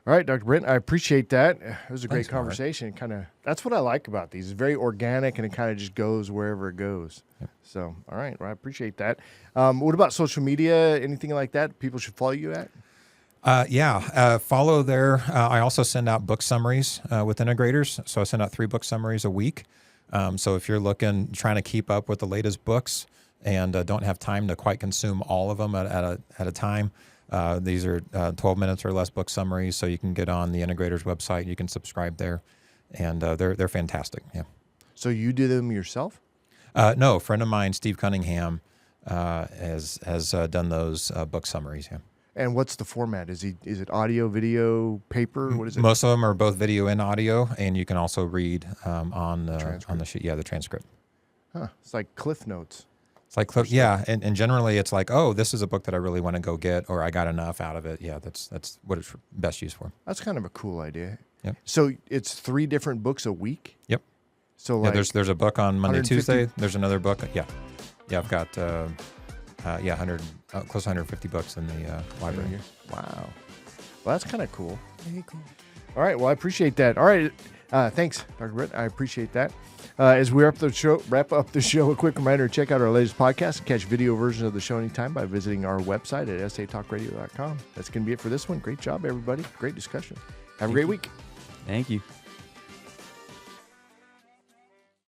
All right, Dr. Brent, I appreciate that. It was a great Thanks, Mark. conversation. That's what I like about these. It's very organic, and it kind of just goes wherever it goes. Yep. So, all right, well, I appreciate that. What about social media? Anything like that people should follow you at? Follow there. I also send out book summaries with Integreators. So I send out 3 book summaries a week. So if you're trying to keep up with the latest books and don't have time to quite consume all of them at a time, these are 12 minutes or less book summaries. So you can get on the Integreators website. You can subscribe there, and they're fantastic. Yeah. So you do them yourself? No, a friend of mine, Steve Cunningham, has done those book summaries. Yeah. And what's the format? Is it audio, video, paper? What is it? Most of them are both video and audio, and you can also read on the sheet. Yeah, the transcript. Huh. It's like Cliff Notes. It's like and generally it's like, oh, this is a book that I really want to go get, or I got enough out of it. Yeah, that's what it's best used for. That's kind of a cool idea. Yep. So it's 3 different books a week? Yep. So like there's a book on Monday, 150? Tuesday. There's another book. Yeah, I've got 100 close to 150 books in the library. Wow. Well, that's kind of cool. Very cool. All right. Well, I appreciate that. All right. Thanks, Dr. Brent. I appreciate that. As we wrap up the show, a quick reminder to check out our latest podcast and catch video versions of the show anytime by visiting our website at satalkradio.com. That's going to be it for this one. Great job, everybody. Great discussion. Have a great week. Thank you.